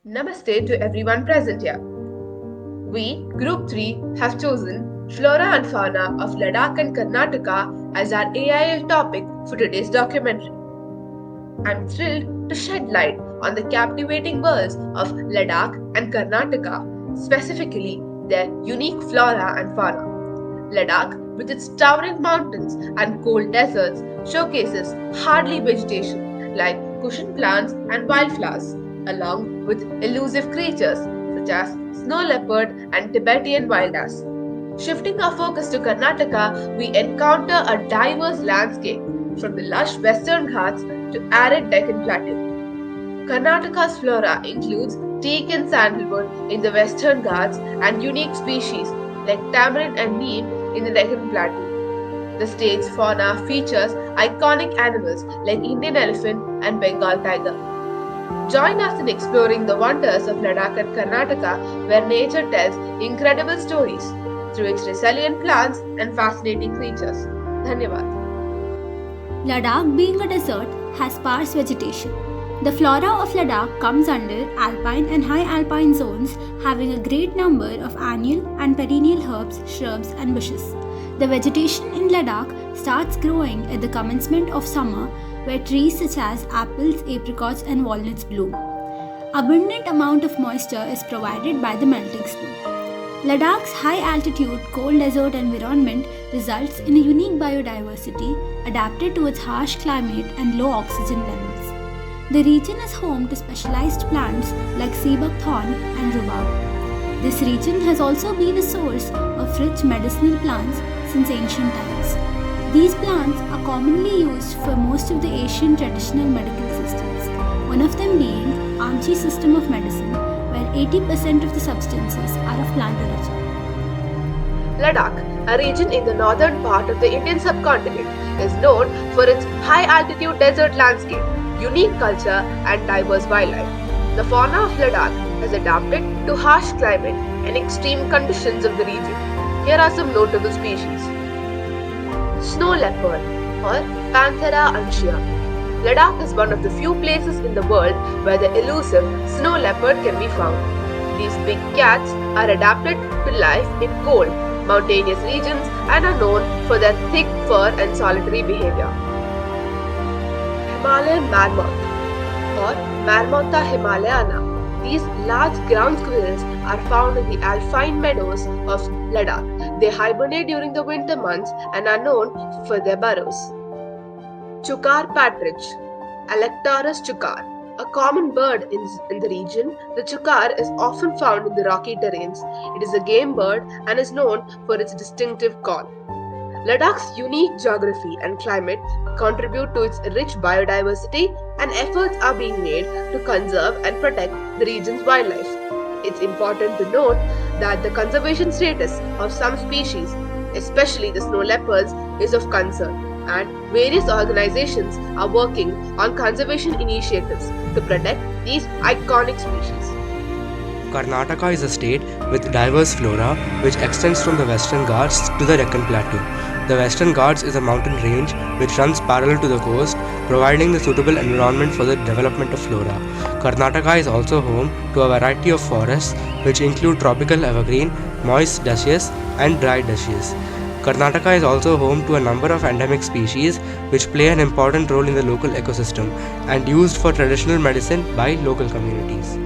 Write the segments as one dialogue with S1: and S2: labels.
S1: Namaste to everyone present here. We, Group 3, have chosen Flora and Fauna of Ladakh and Karnataka as our AIL topic for today's documentary. I'm thrilled to shed light on the captivating worlds of Ladakh and Karnataka, specifically their unique flora and fauna. Ladakh, with its towering mountains and cold deserts, showcases hardy vegetation like cushion plants and wildflowers, along with elusive creatures such as snow leopard and Tibetan wild ass. Shifting our focus to Karnataka, we encounter a diverse landscape from the lush western Ghats to arid Deccan Plateau. Karnataka's flora includes teak and sandalwood in the western Ghats and unique species like tamarind and neem in the Deccan Plateau. The state's fauna features iconic animals like Indian elephant and Bengal tiger. Join us in exploring the wonders of Ladakh and Karnataka, where nature tells incredible stories through its resilient plants and fascinating creatures. Dhanyavad.
S2: Ladakh, being a desert, has sparse vegetation. The flora of Ladakh comes under alpine and high alpine zones, having a great number of annual and perennial herbs, shrubs, and bushes. The vegetation in Ladakh starts growing at the commencement of summer, where trees such as apples, apricots, and walnuts bloom. Abundant amount of moisture is provided by the melting snow. Ladakh's high-altitude, cold desert environment results in a unique biodiversity adapted to its harsh climate and low oxygen levels. The region is home to specialized plants like sea buckthorn and rhubarb. This region has also been a source of rich medicinal plants since ancient times. These plants are commonly used for most of the Asian traditional medical systems, one of them being Amchi system of medicine, where 80% of the substances are of plant origin.
S1: Ladakh, a region in the northern part of the Indian subcontinent, is known for its high-altitude desert landscape, unique culture, and diverse wildlife. The fauna of Ladakh has adapted to harsh climate and extreme conditions of the region. Here are some notable species. Snow leopard or Panthera antia. Ladakh is one of the few places in the world where the elusive snow leopard can be found. These big cats are adapted to life in cold, mountainous regions and are known for their thick fur and solitary behavior. Himalayan marmot or Marmota himalayana. These large ground squirrels are found in the alpine meadows of Ladakh. They hibernate during the winter months and are known for their burrows. Chukar partridge, Alectorus chukar. A common bird in the region, the chukar is often found in the rocky terrains. It is a game bird and is known for its distinctive call. Ladakh's unique geography and climate contribute to its rich biodiversity, and efforts are being made to conserve and protect the region's wildlife. It's important to note that the conservation status of some species, especially the snow leopards, is of concern, and various organizations are working on conservation initiatives to protect these iconic species.
S3: Karnataka is a state with diverse flora which extends from the Western Ghats to the Deccan Plateau. The Western Ghats is a mountain range which runs parallel to the coast, providing the suitable environment for the development of flora. Karnataka is also home to a variety of forests which include tropical evergreen, moist deciduous, and dry deciduous. Karnataka is also home to a number of endemic species which play an important role in the local ecosystem and used for traditional medicine by local communities.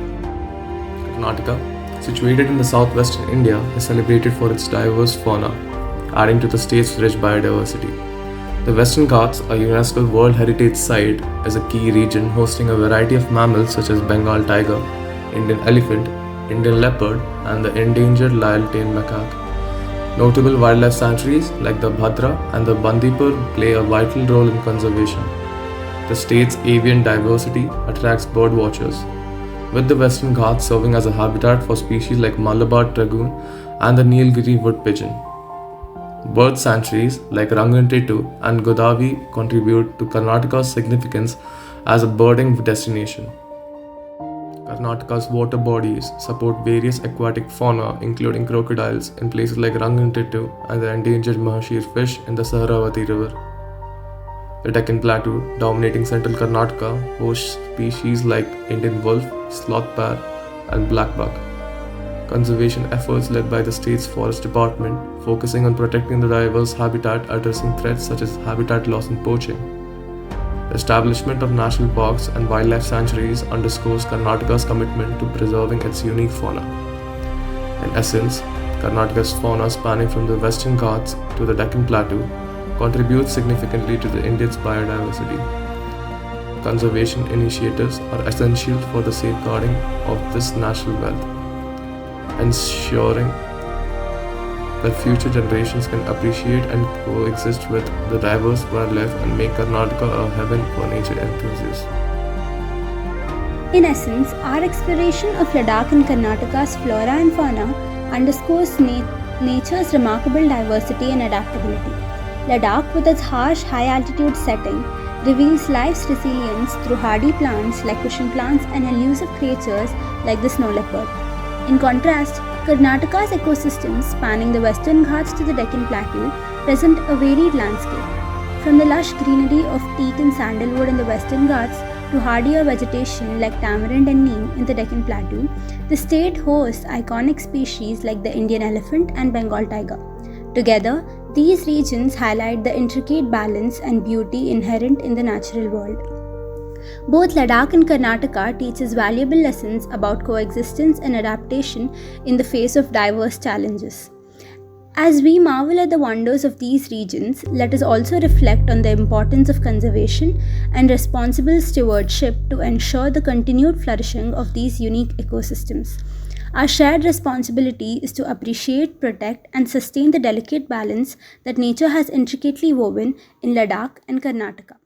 S4: Karnataka, situated in the southwestern India, is celebrated for its diverse fauna, adding to the state's rich biodiversity. The Western Ghats, a UNESCO World Heritage Site, is a key region hosting a variety of mammals such as Bengal tiger, Indian elephant, Indian leopard, and the endangered Lalitha-flora macaque. Notable wildlife sanctuaries like the Bhadra and the Bandipur play a vital role in conservation. The state's avian diversity attracts bird watchers, with the Western Ghats serving as a habitat for species like Malabar dragoon and the Nilgiri wood pigeon. Bird sanctuaries like Rangantitu and Godavi contribute to Karnataka's significance as a birding destination. Karnataka's water bodies support various aquatic fauna including crocodiles in places like Rangantitu and the endangered Mahashir fish in the Saharavati river. The Deccan Plateau, dominating central Karnataka, hosts species like Indian wolf, sloth bear, and blackbuck. Conservation efforts led by the state's forest department, focusing on protecting the diverse habitat, addressing threats such as habitat loss and poaching. The establishment of national parks and wildlife sanctuaries underscores Karnataka's commitment to preserving its unique fauna. In essence, Karnataka's fauna spanning from the Western Ghats to the Deccan Plateau contributes significantly to the India's biodiversity. Conservation initiatives are essential for the safeguarding of this national wealth, ensuring that future generations can appreciate and coexist with the diverse wildlife and make Karnataka a heaven for nature enthusiasts.
S2: In essence, our exploration of Ladakh and Karnataka's flora and fauna underscores nature's remarkable diversity and adaptability. Ladakh, with its harsh, high-altitude setting, reveals life's resilience through hardy plants like cushion plants and elusive creatures like the snow leopard. In contrast, Karnataka's ecosystems spanning the Western Ghats to the Deccan Plateau present a varied landscape. From the lush greenery of teak and sandalwood in the Western Ghats to hardier vegetation like tamarind and neem in the Deccan Plateau, the state hosts iconic species like the Indian elephant and Bengal tiger. Together, these regions highlight the intricate balance and beauty inherent in the natural world. Both Ladakh and Karnataka teach us valuable lessons about coexistence and adaptation in the face of diverse challenges. As we marvel at the wonders of these regions, let us also reflect on the importance of conservation and responsible stewardship to ensure the continued flourishing of these unique ecosystems. Our shared responsibility is to appreciate, protect, and sustain the delicate balance that nature has intricately woven in Ladakh and Karnataka.